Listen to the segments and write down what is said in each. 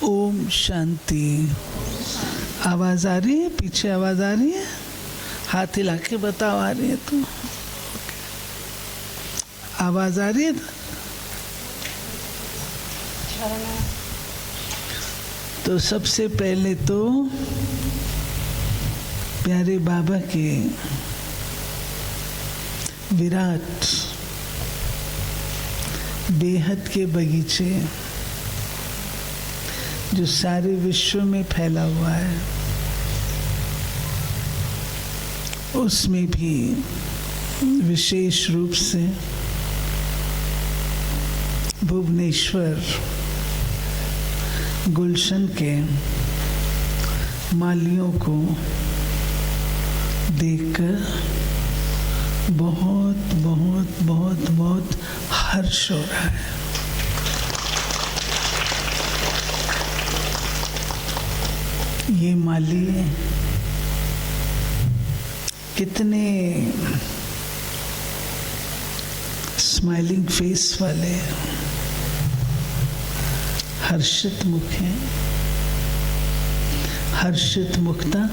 ओम शांति। आवाज आ रही है? पीछे आवाज आ रही है? हाथ हिला के बताओ, आ रही है तो? आवाज आ रही है? तो सबसे पहले तो प्यारे बाबा के विराट बेहद के बगीचे जो सारे विश्व में फैला हुआ है, उसमें भी विशेष रूप से भुवनेश्वर गुलशन के मालियों को देखकर बहुत बहुत बहुत बहुत हर्ष हो रहा है। ये माली कितने स्माइलिंग फेस वाले, हर्षित मुख हैं। हर्षित मुखता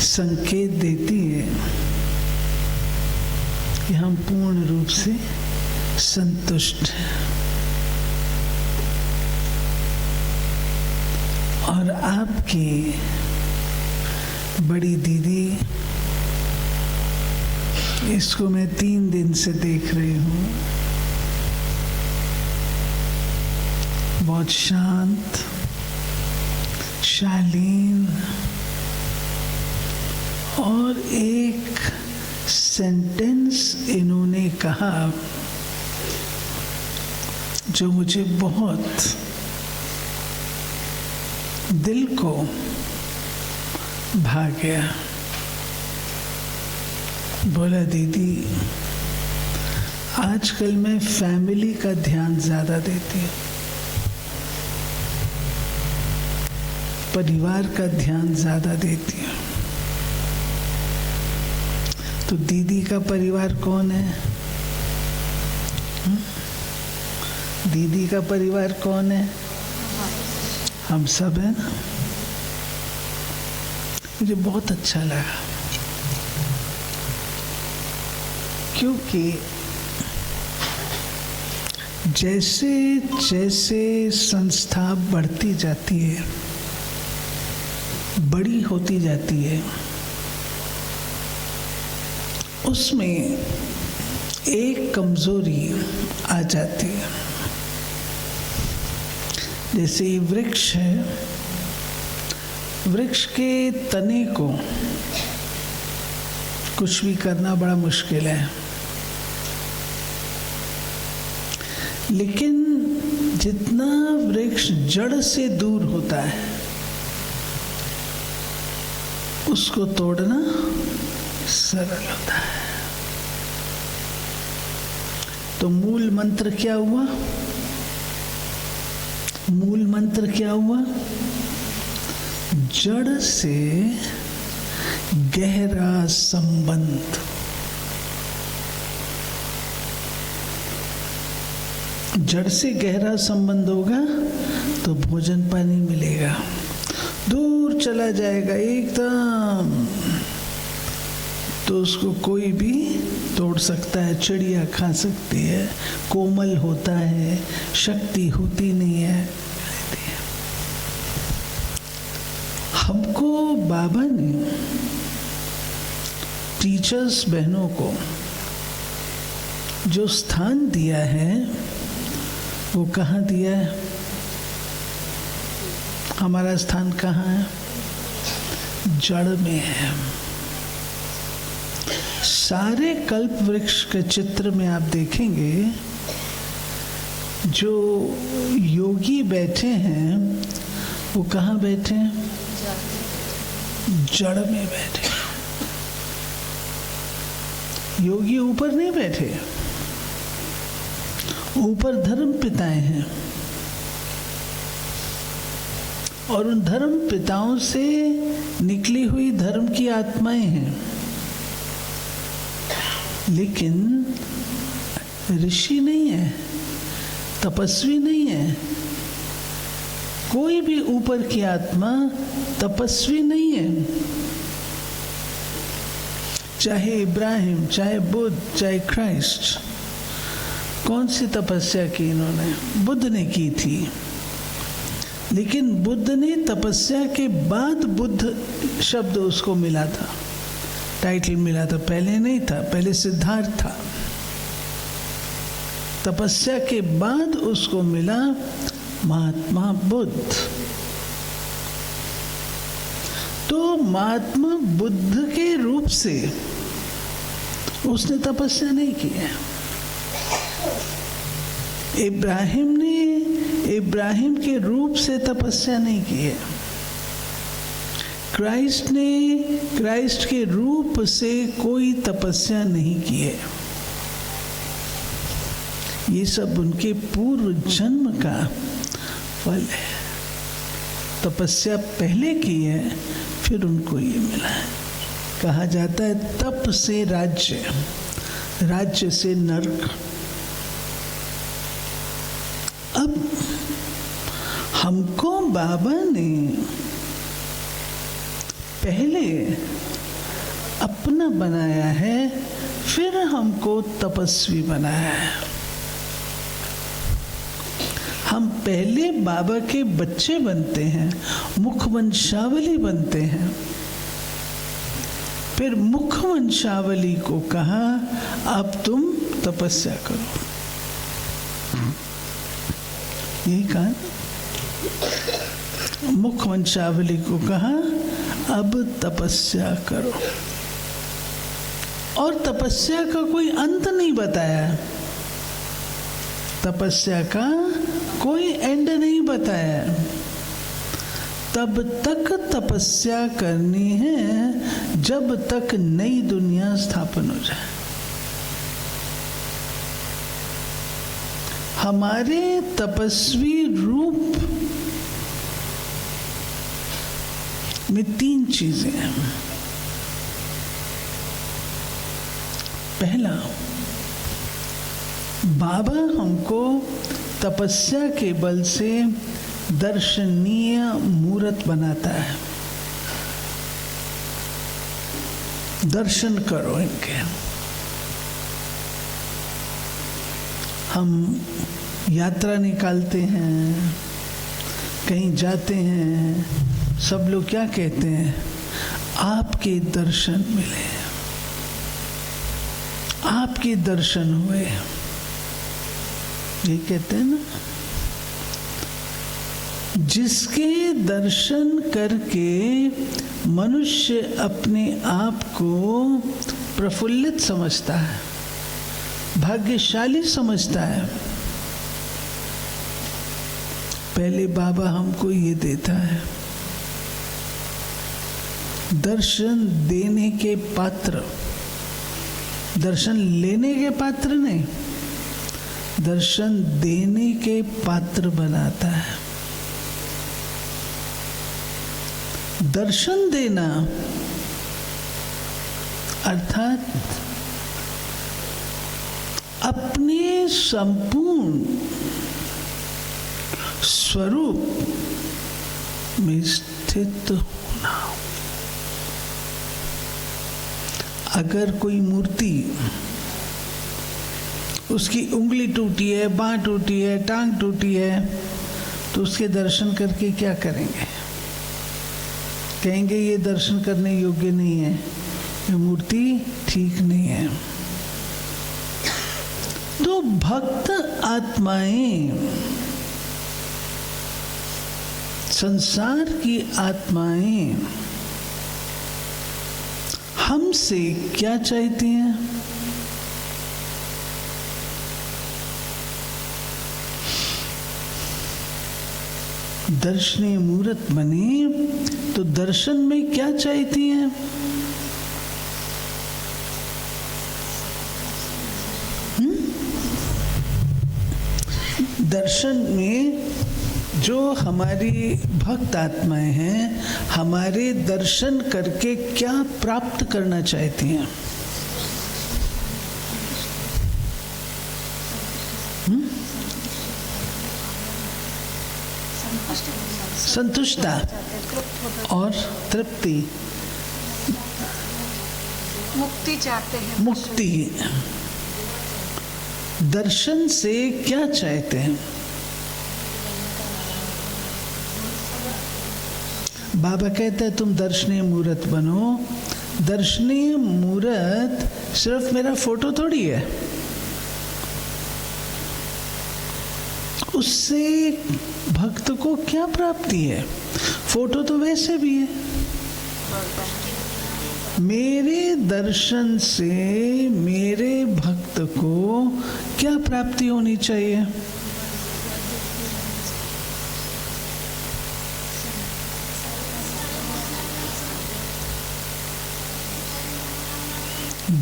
संकेत देती है कि हम पूर्ण रूप से संतुष्ट हैं। और आपकी बड़ी दीदी, इसको मैं 3 दिन से देख रही हूँ, बहुत शांत, शालीन, और एक सेंटेंस इन्होंने कहा जो मुझे बहुत दिल को भा गया। बोला, दीदी आजकल मैं फैमिली का ध्यान ज्यादा देती हूँ, परिवार का ध्यान ज्यादा देती हूँ। तो दीदी का परिवार कौन है? दीदी का परिवार कौन है? हम सब है ना। मुझे बहुत अच्छा लगा, क्योंकि जैसे जैसे संस्था बढ़ती जाती है, बड़ी होती जाती है, उसमें एक कमजोरी आ जाती है। जैसे ये वृक्ष है, वृक्ष के तने को कुछ भी करना बड़ा मुश्किल है, लेकिन जितना वृक्ष जड़ से दूर होता है, उसको तोड़ना सरल होता है। तो मूल मंत्र क्या हुआ? मूल मंत्र क्या हुआ? जड़ से गहरा संबंध। जड़ से गहरा संबंध होगा तो भोजन पानी मिलेगा। दूर चला जाएगा एकदम तो उसको कोई भी तोड़ सकता है, चिड़िया खा सकती है, कोमल होता है, शक्ति होती नहीं है। हमको बाबा ने, टीचर्स बहनों को जो स्थान दिया है, वो कहाँ दिया है? हमारा स्थान कहाँ है? जड़ में है। सारे कल्प वृक्ष के चित्र में आप देखेंगे, जो योगी बैठे हैं वो कहाँ बैठे हैं? जड़ में बैठे। योगी ऊपर नहीं बैठे, ऊपर धर्म पिताएं हैं, और उन धर्म पिताओं से निकली हुई धर्म की आत्माएं हैं। लेकिन ऋषि नहीं है, तपस्वी नहीं है, कोई भी ऊपर की आत्मा तपस्वी नहीं है। चाहे इब्राहिम, चाहे बुद्ध, चाहे क्राइस्ट, कौन सी तपस्या की इन्होंने? बुद्ध ने की थी। लेकिन बुद्ध ने तपस्या के बाद बुद्ध शब्द उसको मिला था, टाइटल मिला था, पहले नहीं था। पहले सिद्धार्थ था, तपस्या के बाद उसको मिला महात्मा बुद्ध। तो महात्मा बुद्ध के रूप से उसने तपस्या नहीं की है। इब्राहिम ने इब्राहिम के रूप से तपस्या नहीं की है। क्राइस्ट ने क्राइस्ट के रूप से कोई तपस्या नहीं की है। ये सब उनके पूर्व जन्म का फल है। तपस्या पहले की है, फिर उनको ये मिला है। कहा जाता है तप से राज्य, राज्य से नरक। अब हमको बाबा ने पहले अपना बनाया है, फिर हमको तपस्वी बनाया है। हम पहले बाबा के बच्चे बनते हैं, मुखवंशावली बनते हैं। फिर मुखवंशावली को कहा अब तुम तपस्या करो। यही कहा, मुखवंशावली को कहा अब तपस्या करो। और तपस्या का कोई अंत नहीं बताया, तपस्या का कोई एंड नहीं बताया। तब तक तपस्या करनी है जब तक नई दुनिया स्थापन हो जाए। हमारे तपस्वी रूप में 3 चीजें हैं। पहला, बाबा हमको तपस्या के बल से दर्शनीय मूर्त बनाता है। दर्शन करो इनके। हम यात्रा निकालते हैं, कहीं जाते हैं, सब लोग क्या कहते हैं? आपके दर्शन मिले, आपके दर्शन हुए, ये कहते हैं ना। जिसके दर्शन करके मनुष्य अपने आप को प्रफुल्लित समझता है, भाग्यशाली समझता है, पहले बाबा हमको ये देता है। दर्शन देने के पात्र, दर्शन लेने के पात्र नहीं, दर्शन देने के पात्र बनाता है। दर्शन देना अर्थात अपने संपूर्ण स्वरूप में स्थित होना। अगर कोई मूर्ति, उसकी उंगली टूटी है, बाँह टूटी है, टांग टूटी है, तो उसके दर्शन करके क्या करेंगे? कहेंगे ये दर्शन करने योग्य नहीं है, ये मूर्ति ठीक नहीं है। तो भक्त आत्माएं, संसार की आत्माएं हमसे क्या चाहती हैं? दर्शनीय मूर्त बने तो दर्शन में क्या चाहती हैं? दर्शन में जो हमारी भक्त आत्माएं हैं, हमारे दर्शन करके क्या प्राप्त करना चाहती हैं? संतुष्टता और तृप्ति, मुक्ति चाहते हैं। मुक्ति। दर्शन से क्या चाहते हैं? बाबा कहते हैं तुम दर्शनीय मूर्त बनो। दर्शनीय मूर्त सिर्फ मेरा फोटो थोड़ी है, उससे भक्त को क्या प्राप्ति है? फोटो तो वैसे भी है। मेरे दर्शन से मेरे भक्त को क्या प्राप्ति होनी चाहिए?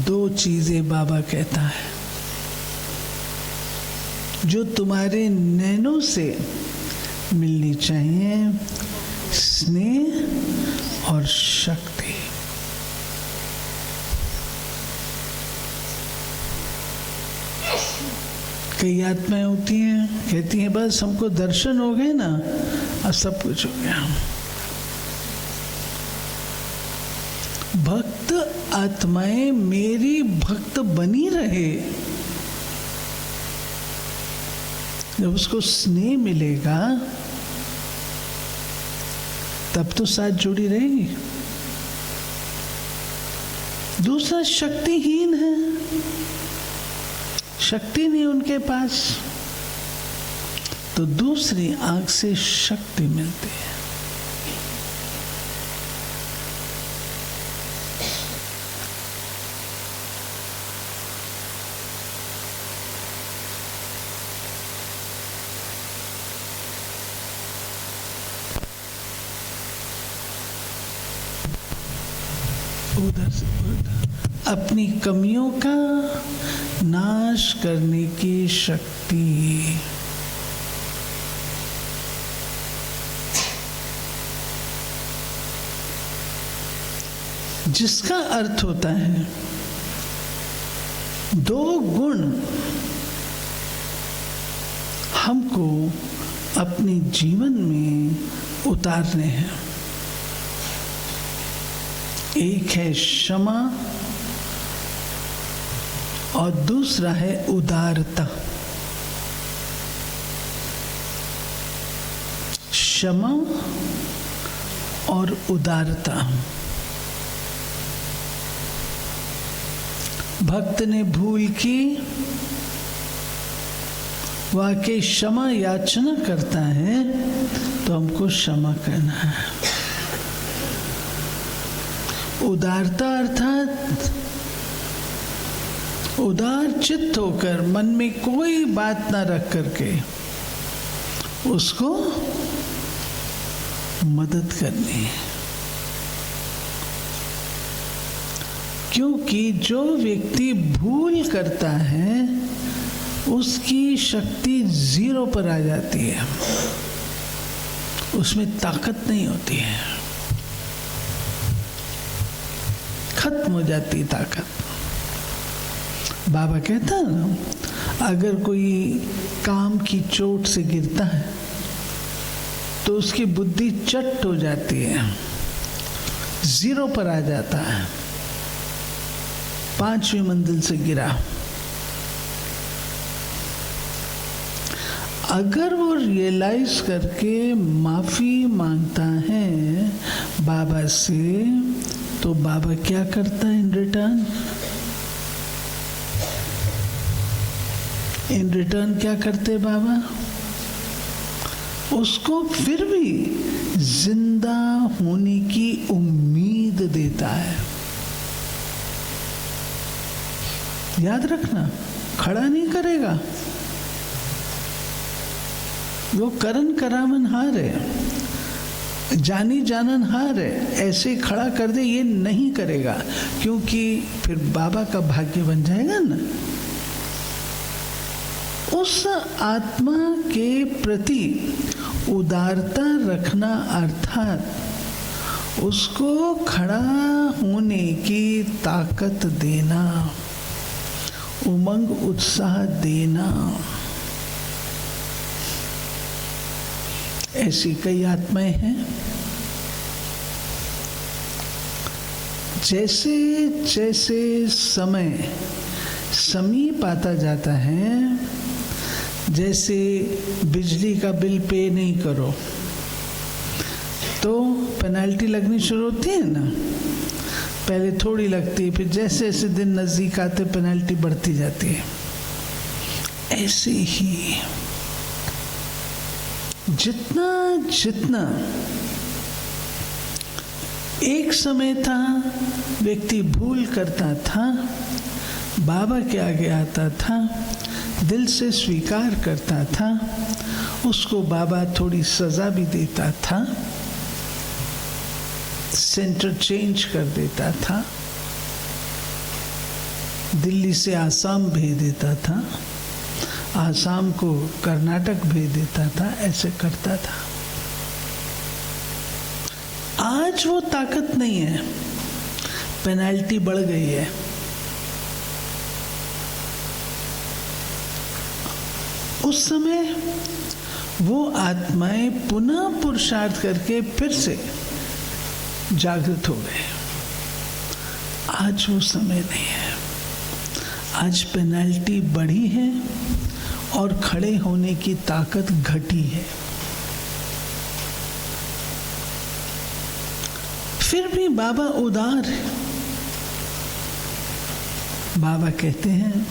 दो चीजें बाबा कहता है जो तुम्हारे नैनों से मिलनी चाहिए, स्नेह और शक्ति। कई आत्माएं होती हैं, कहती हैं बस हमको दर्शन हो गए ना, अब सब कुछ हो गया। भक्त आत्माएं मेरी भक्त बनी रहे, जब उसको स्नेह मिलेगा तब तो साथ जुड़ी रहेगी। दूसरा शक्तिहीन है, शक्ति नहीं उनके पास, तो दूसरी आंख से शक्ति मिलती है। उधर से उधर अपनी कमियों का नाश करने की शक्ति। जिसका अर्थ होता है दो गुण हमको अपने जीवन में उतारने हैं। एक है क्षमा और दूसरा है उदारता। क्षमा और उदारता। भक्त ने भूल की, वाकई क्षमा याचना करता है तो हमको क्षमा करना है। उदारता अर्थात उदार चित्त होकर मन में कोई बात ना रख करके उसको मदद करनी है। क्योंकि जो व्यक्ति भूल करता है उसकी शक्ति 0 पर आ जाती है, उसमें ताकत नहीं होती है, खत्म हो जाती है ताकत। बाबा कहता है ना, अगर कोई काम की चोट से गिरता है तो उसकी बुद्धि चट हो जाती है, 0 पर आ जाता है, 5वीं मंजिल से गिरा। अगर वो रियलाइज करके माफी मांगता है बाबा से, तो बाबा क्या करता है इन रिटर्न? इन रिटर्न क्या करते बाबा? उसको फिर भी जिंदा होने की उम्मीद देता है। याद रखना, खड़ा नहीं करेगा, वो करन करावन हार है, जानी जानन हार है, ऐसे खड़ा कर दे ये नहीं करेगा, क्योंकि फिर बाबा का भाग्य बन जाएगा ना। उस आत्मा के प्रति उदारता रखना अर्थात उसको खड़ा होने की ताकत देना, उमंग उत्साह देना। ऐसी कई आत्माएं हैं। जैसे जैसे समय समीप आता जाता है, जैसे बिजली का बिल पे नहीं करो तो पेनल्टी लगनी शुरू होती है ना। पहले थोड़ी लगती है, फिर जैसे जैसे दिन नज़दीक आते पेनल्टी बढ़ती जाती है। ऐसे ही जितना जितना एक समय था व्यक्ति भूल करता था, बाबा के आगे आता था, दिल से स्वीकार करता था, उसको बाबा थोड़ी सजा भी देता था, सेंटर चेंज कर देता था, दिल्ली से आसाम भेज देता था, आसाम को कर्नाटक भेज देता था, ऐसे करता था। आज वो ताकत नहीं है, पेनल्टी बढ़ गई है। उस समय वो आत्माएं पुनः पुरुषार्थ करके फिर से जागृत हो गए। आज वो समय नहीं है, आज पेनल्टी बढ़ी है और खड़े होने की ताकत घटी है। फिर भी बाबा उदार है। बाबा कहते हैं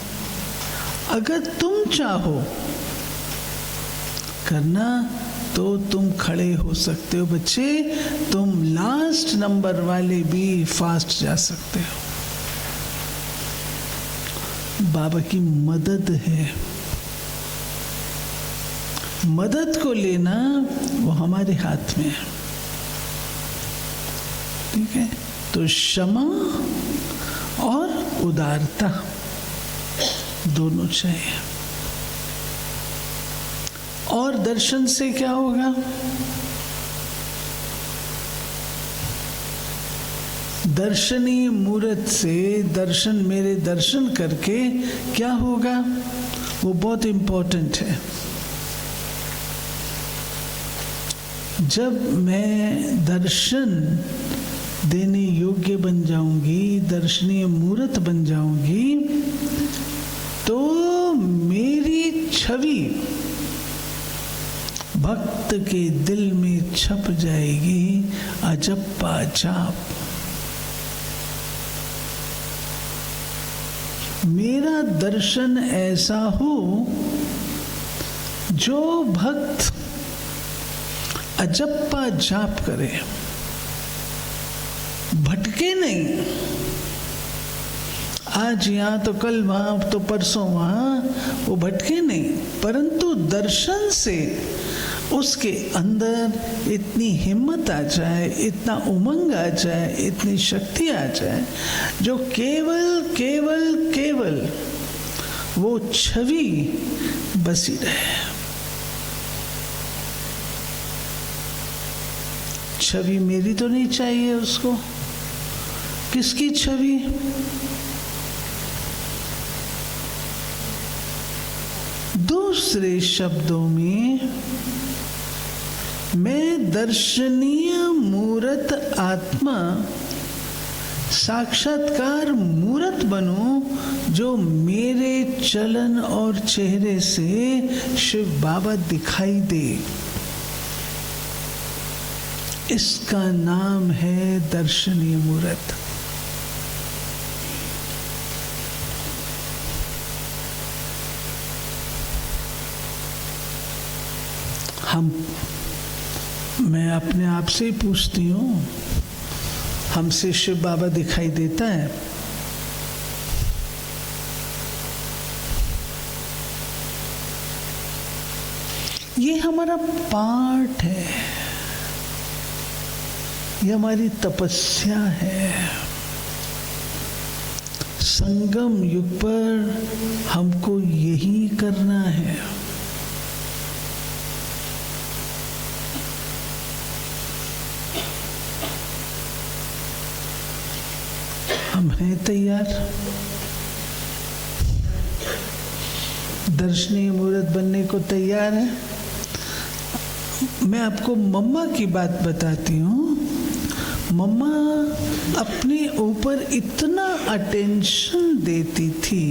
अगर तुम चाहो करना तो तुम खड़े हो सकते हो बच्चे, तुम लास्ट नंबर वाले भी फास्ट जा सकते हो। बाबा की मदद है, मदद को लेना वो हमारे हाथ में है। ठीक है, तो क्षमा और उदारता दोनों चाहिए। और दर्शन से क्या होगा? दर्शनीय मूर्त से दर्शन, मेरे दर्शन करके क्या होगा वो बहुत इंपॉर्टेंट है। जब मैं दर्शन देने योग्य बन जाऊंगी, दर्शनीय मूर्त बन जाऊंगी, तो मेरी छवि भक्त के दिल में छप जाएगी, अजप्पा जाप। मेरा दर्शन ऐसा हो जो भक्त अजप्पा जाप करे, भटके नहीं, आज यहाँ तो कल वहाँ तो परसों वहाँ, वो भटके नहीं, परंतु दर्शन से उसके अंदर इतनी हिम्मत आ जाए, इतना उमंग आ जाए, इतनी शक्ति आ जाए, जो केवल केवल केवल वो छवि बसी रहे। छवि मेरी तो नहीं चाहिए उसको, किसकी छवि? दूसरे शब्दों में मैं दर्शनीय मूर्त आत्मा, साक्षात्कार मूर्त बनूं जो मेरे चलन और चेहरे से शिव बाबा दिखाई दे। इसका नाम है दर्शनीय मूर्त। मैं अपने आप से ही पूछती हूँ, हमसे शिव बाबा दिखाई देता है? ये हमारा पाठ है, ये हमारी तपस्या है। संगम युग पर हमको यही करना है। हम हैं तैयार? दर्शनीय मूर्त बनने को तैयार है? मैं आपको मम्मा की बात बताती हूँ। मम्मा अपने ऊपर इतना अटेंशन देती थी,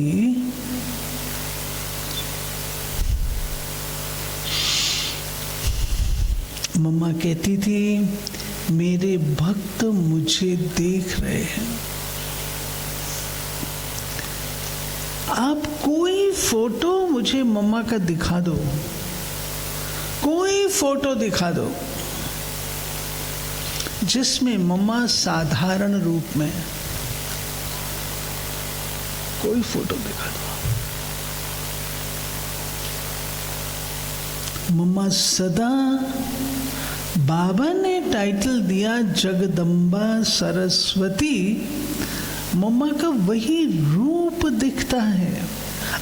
मम्मा कहती थी मेरे भक्त मुझे देख रहे हैं। आप कोई फोटो मुझे मम्मा का दिखा दो, कोई फोटो दिखा दो जिसमें मम्मा साधारण रूप में, कोई फोटो दिखा दो। मम्मा सदा, बाबा ने टाइटल दिया जगदम्बा सरस्वती, मम्मा का वही रूप दिखता है।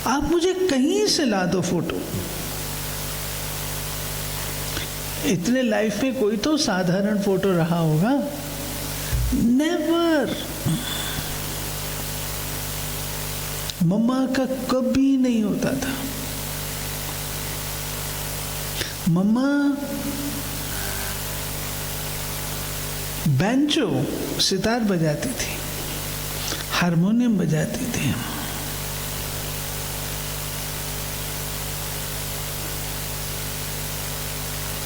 आप मुझे कहीं से ला दो फोटो। इतने लाइफ में कोई तो साधारण फोटो रहा होगा? नेवर। मम्मा का कभी नहीं होता था। मम्मा बैंजो सितार बजाती थी, हारमोनियम बजाती थी।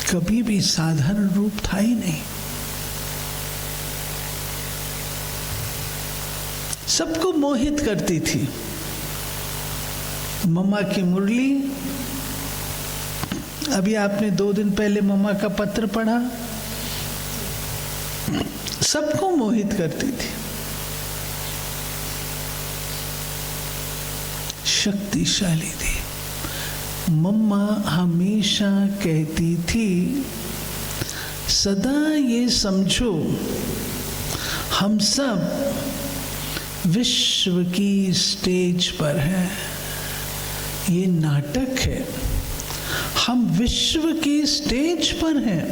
कभी भी साधारण रूप था ही नहीं। सबको मोहित करती थी। मम्मा की मुरली, अभी आपने 2 दिन पहले मम्मा का पत्र पढ़ा, सबको मोहित करती थी। शक्तिशाली थी। मम्मा हमेशा कहती थी सदा ये समझो हम सब विश्व की स्टेज पर हैं। ये नाटक है, हम विश्व की स्टेज पर हैं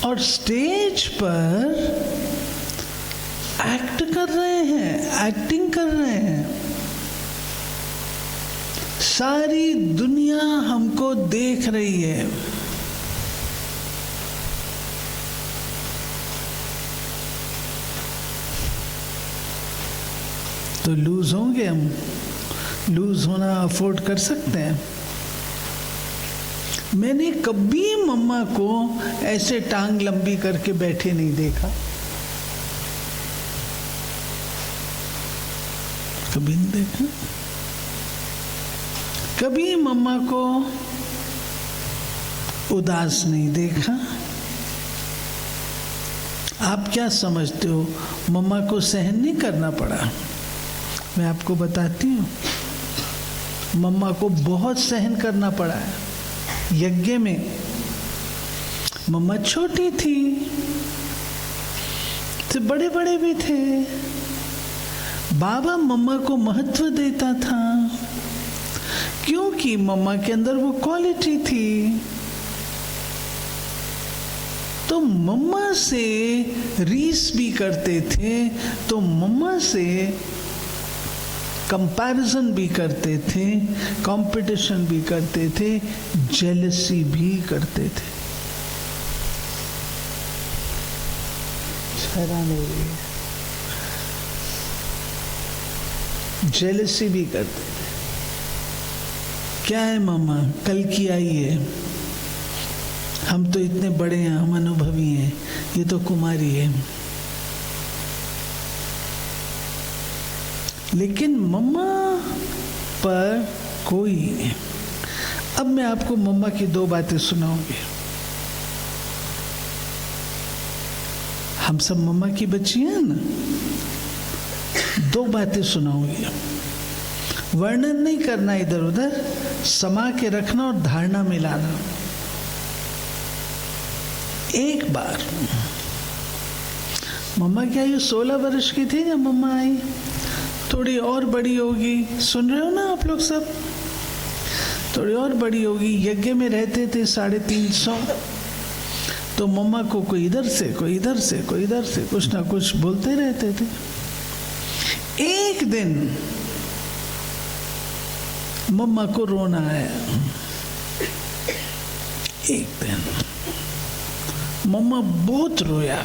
और स्टेज पर एक्ट कर रहे हैं, एक्टिंग कर रहे हैं। सारी दुनिया हमको देख रही है। तो लूज होंगे हम, लूज होना अफोर्ड कर सकते हैं। मैंने कभी मम्मा को ऐसे टांग लंबी करके बैठे नहीं देखा, कभी नहीं देखा। कभी मम्मा को उदास नहीं देखा। आप क्या समझते हो मम्मा को सहन नहीं करना पड़ा? मैं आपको बताती हूँ, मम्मा को बहुत सहन करना पड़ा है। यज्ञ में मम्मा छोटी थी, तो बड़े बड़े भी थे। बाबा मम्मा को महत्व देता था क्योंकि मम्मा के अंदर वो क्वालिटी थी। तो मम्मा से रीस भी करते थे, तो मम्मा से कंपैरिजन भी करते थे, कंपटीशन भी करते थे, जेलसी भी करते थे। जेलसी भी करते थे। क्या है मम्मा, कल की आई है, हम तो इतने बड़े हैं, हम अनुभवी हैं, ये तो कुमारी है। लेकिन मम्मा पर कोई नहीं। अब मैं आपको मम्मा की 2 बातें सुनाऊंगी। हम सब मम्मा की बच्ची हैं ना। 2 बातें सुनाऊंगी, वर्णन नहीं करना, इधर उधर समा के रखना और धारणा मिलाना। एक बार मम्मा की आयु 16 वर्ष की थी जब मम्मा आई। थोड़ी और बड़ी होगी, सुन रहे हो ना आप लोग सब? थोड़ी और बड़ी होगी। यज्ञ में रहते थे 350, तो मम्मा को कोई इधर से, कोई इधर से, कोई इधर से कुछ ना कुछ बोलते रहते थे। एक दिन मम्मा को रोना आया। एक दिन मम्मा बहुत रोया,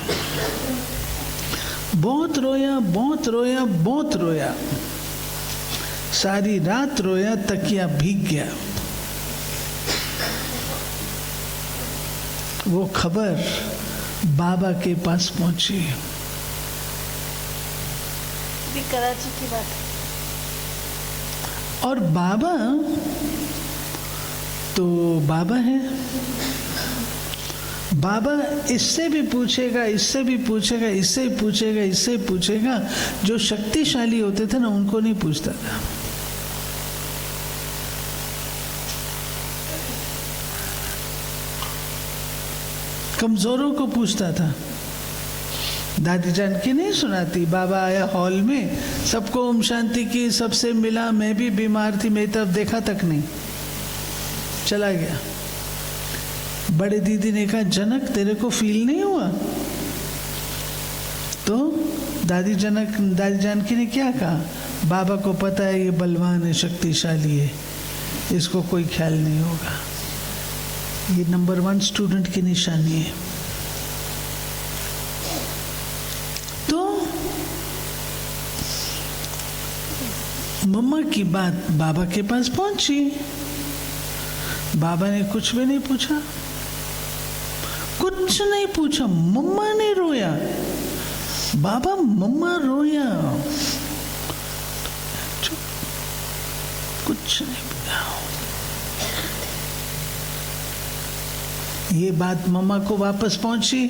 बहुत रोया, बहुत रोया, बहुत रोया, सारी रात रोया, तकिया भीग गया। वो खबर बाबा के पास पहुंची। कराची की बात है। और बाबा तो बाबा है, बाबा इससे भी पूछेगा, इससे भी पूछेगा, इससे भी पूछेगा, इससे भी पूछेगा। जो शक्तिशाली होते थे ना, उनको नहीं पूछता था। कमजोरों को पूछता था। दादी जान की नहीं सुनाती, बाबा आया हॉल में, सबको ओम शांति की, सबसे मिला, मैं भी बीमार थी, मेरी तरफ देखा तक नहीं, चला गया। बड़े दीदी ने कहा, जनक तेरे को फील नहीं हुआ? तो दादी जानकी ने क्या कहा, बाबा को पता है ये बलवान है, शक्तिशाली है, इसको कोई ख्याल नहीं होगा। ये नंबर 1 स्टूडेंट की निशानी है। तो मम्मा की बात बाबा के पास पहुंची। बाबा ने कुछ भी नहीं पूछा, कुछ नहीं पूछा। मम्मा ने रोया, बाबा मम्मा रोया, कुछ नहीं पूछा। ये बात मम्मा को वापस पहुंची।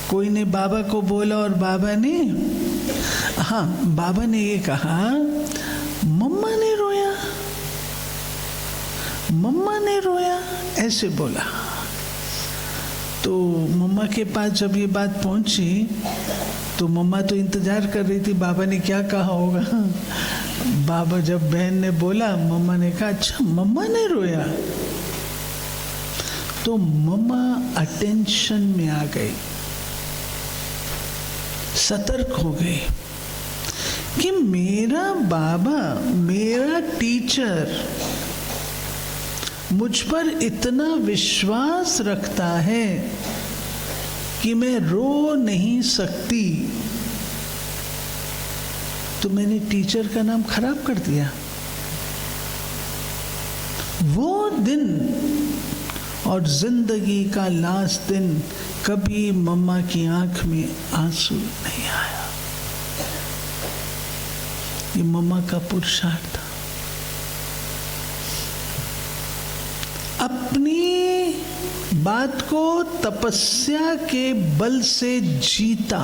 कोई ने बाबा को बोला और बाबा ने, हाँ, बाबा ने ये कहा, मम्मा ने रोया, मम्मा ने रोया, ऐसे बोला। तो मम्मा के पास जब ये बात पहुंची तो मम्मा तो इंतजार कर रही थी बाबा ने क्या कहा होगा। बाबा जब बहन ने बोला, मम्मा ने कहा, अच्छा मम्मा ने रोया। तो मम्मा अटेंशन में आ गई, सतर्क हो गई कि मेरा बाबा, मेरा टीचर मुझ पर इतना विश्वास रखता है कि मैं रो नहीं सकती, तो मैंने टीचर का नाम खराब कर दिया। वो दिन और जिंदगी का लास्ट दिन कभी मम्मा की आंख में आंसू नहीं आया। ये मम्मा का पुरुषार्थ था। अपनी बात को तपस्या के बल से जीता।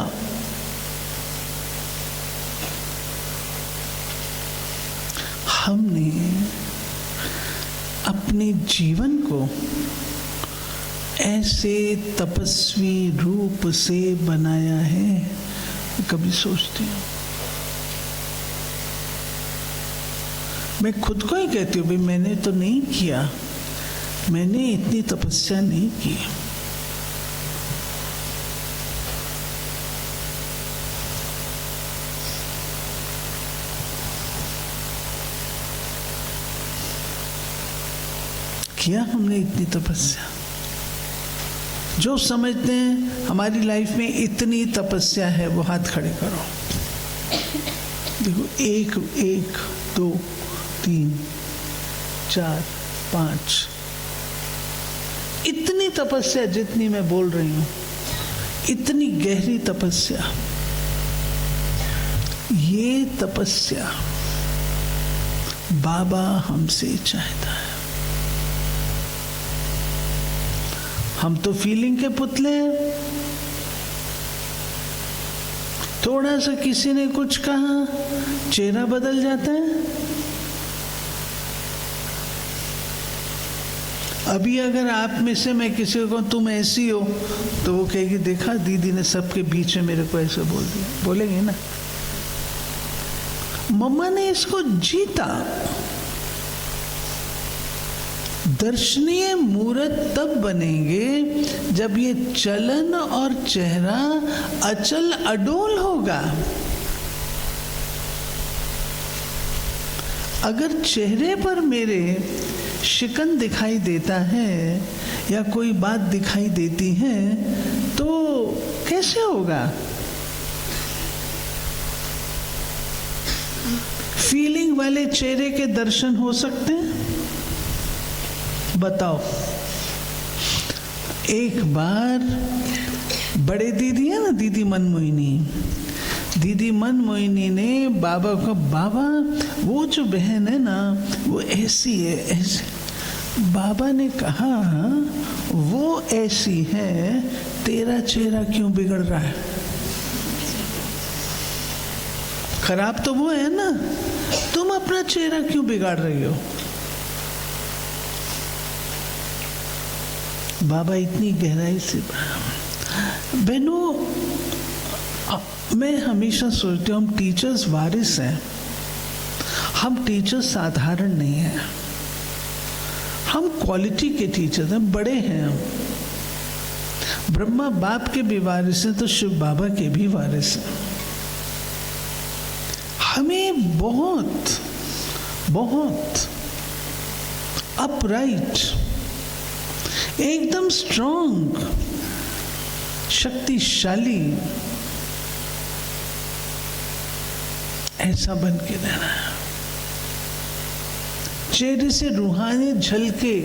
हमने अपने जीवन को ऐसे तपस्वी रूप से बनाया है, कभी सोचती हूँ। मैं खुद को ही कहती हूँ, भाई मैंने तो नहीं किया, मैंने इतनी तपस्या नहीं की। किया हमने इतनी तपस्या? जो समझते हैं हमारी लाइफ में इतनी तपस्या है वो हाथ खड़े करो। देखो, 1 1 2 3 4 5, इतनी तपस्या जितनी मैं बोल रही हूं, इतनी गहरी तपस्या। ये तपस्या बाबा हमसे चाहता है। हम तो फीलिंग के पुतले हैं। थोड़ा सा किसी ने कुछ कहा, चेहरा बदल जाता है। अभी अगर आप में से मैं किसी को तुम ऐसी हो, तो वो कहेगी, देखा दीदी ने सबके बीच में मेरे को ऐसे बोल दिया, बोलेंगे ना। मम्मा ने इसको जीता। दर्शनीय मूर्त तब बनेंगे जब ये चलन और चेहरा अचल अडोल होगा। अगर चेहरे पर मेरे शिकन दिखाई देता है या कोई बात दिखाई देती है तो कैसे होगा? फीलिंग वाले चेहरे के दर्शन हो सकते हैं? बताओ। एक बार बड़े दीदी है ना, दीदी मनमोहिनी, दीदी मनमोहिनी ने बाबा को, बाबा वो जो बहन है ना वो ऐसी है, ऐसी। बाबा ने कहा वो ऐसी है, तेरा चेहरा क्यों बिगड़ रहा है? खराब तो वो है ना, तुम अपना चेहरा क्यों बिगाड़ रही हो? बाबा इतनी गहराई से, बहनों मैं हमेशा सोचती हूँ हम टीचर्स वारिस हैं। हम टीचर्स साधारण नहीं हैं, हम क्वालिटी के टीचर्स हैं, बड़े हैं हम। ब्रह्मा बाप के भी वारिस हैं तो शिव बाबा के भी वारिस हैं। हमें बहुत बहुत अपराइट, एकदम स्ट्रॉन्ग, शक्तिशाली ऐसा बन के रहना है। चेहरे से रूहानी झलके।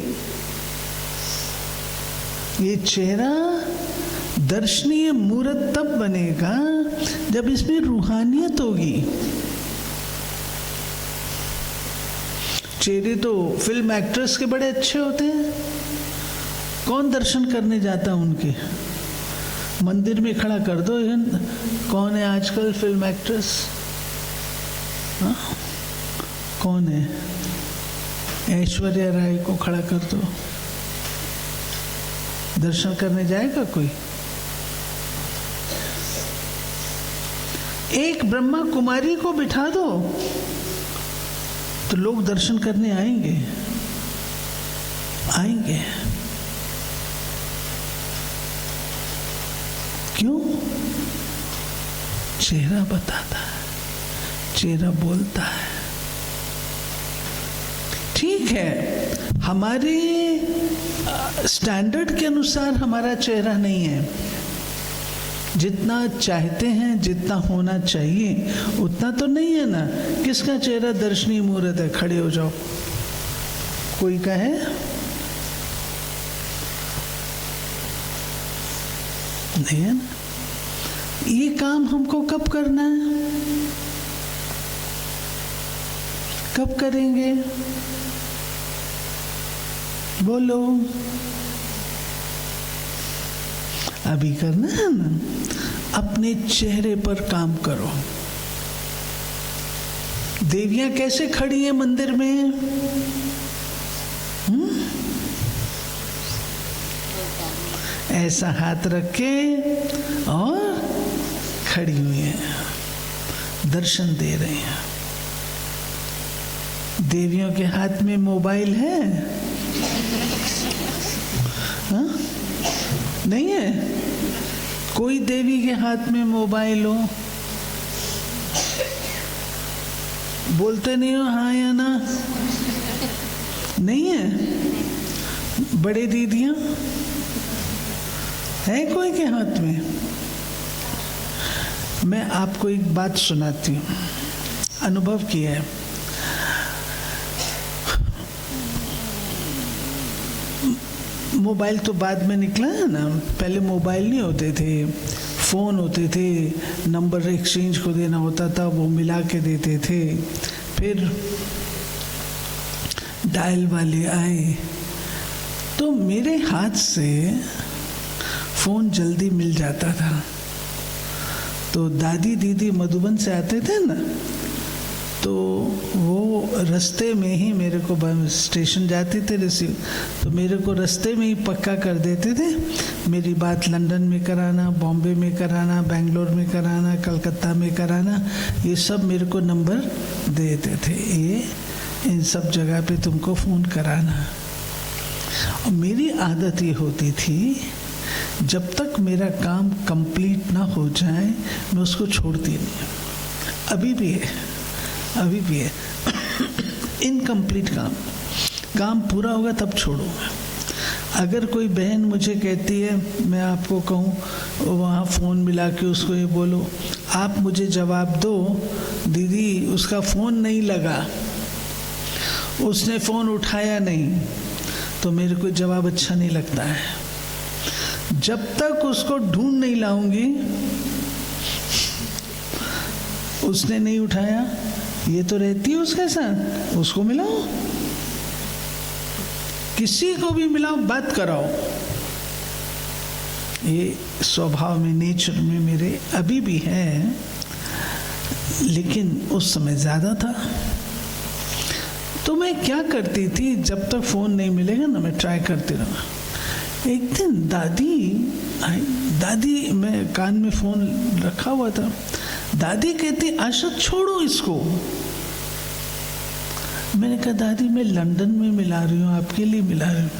ये चेहरा दर्शनीय मूर्त तब बनेगा जब इसमें रूहानियत होगी। चेहरे तो फिल्म एक्ट्रेस के बड़े अच्छे होते हैं, कौन दर्शन करने जाता है उनके? मंदिर में खड़ा कर दो, कौन है आजकल फिल्म एक्ट्रेस? हाँ? कौन है? ऐश्वर्या राय को खड़ा कर दो, दर्शन करने जाएगा कोई? एक ब्रह्मा कुमारी को बिठा दो तो लोग दर्शन करने आएंगे, आएंगे। क्यों? चेहरा बताता है, चेहरा बोलता है। ठीक है, हमारे स्टैंडर्ड के अनुसार हमारा चेहरा नहीं है, जितना चाहते हैं, जितना होना चाहिए उतना तो नहीं है ना। किसका चेहरा दर्शनीय मूर्त है? खड़े हो जाओ, कोई कहे? नहीं है ना। ये काम हमको कब करना है? कब करेंगे? बोलो। अभी करना है ना। अपने चेहरे पर काम करो। देवियां कैसे खड़ी हैं मंदिर में? ऐसा हाथ रख के और खड़ी हुई है, दर्शन दे रही हैं। देवियों के हाथ में मोबाइल है? हाँ? नहीं है? कोई देवी के हाथ में मोबाइल हो? बोलते नहीं हो हाँ या ना? नहीं है? बड़े दीदियां है कोई के हाथ में? मैं आपको एक बात सुनाती हूँ, अनुभव किया है। मोबाइल तो बाद में निकला है ना, पहले मोबाइल नहीं होते थे, फ़ोन होते थे, नंबर एक्सचेंज को देना होता था, वो मिला के देते थे। फिर डायल वाले आए तो मेरे हाथ से फ़ोन जल्दी मिल जाता था। तो दादी दीदी मधुबन से आते थे ना, तो वो रास्ते में ही मेरे को स्टेशन जाते थे रिसीव, तो मेरे को रास्ते में ही पक्का कर देते थे। मेरी बात लंदन में कराना, बॉम्बे में कराना, बेंगलोर में कराना, कलकत्ता में कराना, ये सब मेरे को नंबर देते थे। ये इन सब जगह पे तुमको फ़ोन कराना। और मेरी आदत ये होती थी, जब तक मेरा काम कंप्लीट ना हो जाए मैं उसको छोड़ती नहीं। अभी भी है, अभी भी है। इनकम्प्लीट काम पूरा होगा तब छोड़ूंगा। अगर कोई बहन मुझे कहती है, मैं आपको कहूँ वहाँ फ़ोन मिला के उसको ये बोलो, आप मुझे जवाब दो दीदी उसका फ़ोन नहीं लगा, उसने फ़ोन उठाया नहीं, तो मेरे को जवाब अच्छा नहीं लगता है। जब तक उसको ढूंढ नहीं लाऊंगी, उसने नहीं उठाया, ये तो रहती है उसके साथ, उसको मिलाओ, किसी को भी मिलाओ, बात कराओ। ये स्वभाव में, नेचर में मेरे अभी भी है, लेकिन उस समय ज़्यादा था। तो मैं क्या करती थी, जब तक फ़ोन नहीं मिलेगा ना, मैं ट्राई करती रहा। एक दिन दादी मैं कान में फ़ोन रखा हुआ था, दादी कहती आशा छोड़ो इसको। मैंने कहा दादी मैं लंदन में मिला रही हूँ, आपके लिए मिला रही हूँ।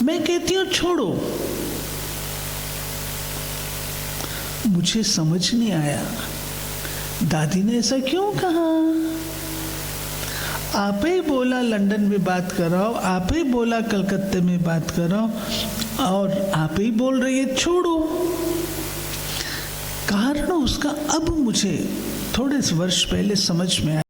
मैं कहती हूँ छोड़ो। मुझे समझ नहीं आया दादी ने ऐसा क्यों कहा। आप ही बोला लंदन में बात कराओ, आप ही बोला कलकत्ते में बात कराओ, और आप ही बोल रही है छोड़ो। कारण उसका अब मुझे थोड़े वर्ष पहले समझ में आया।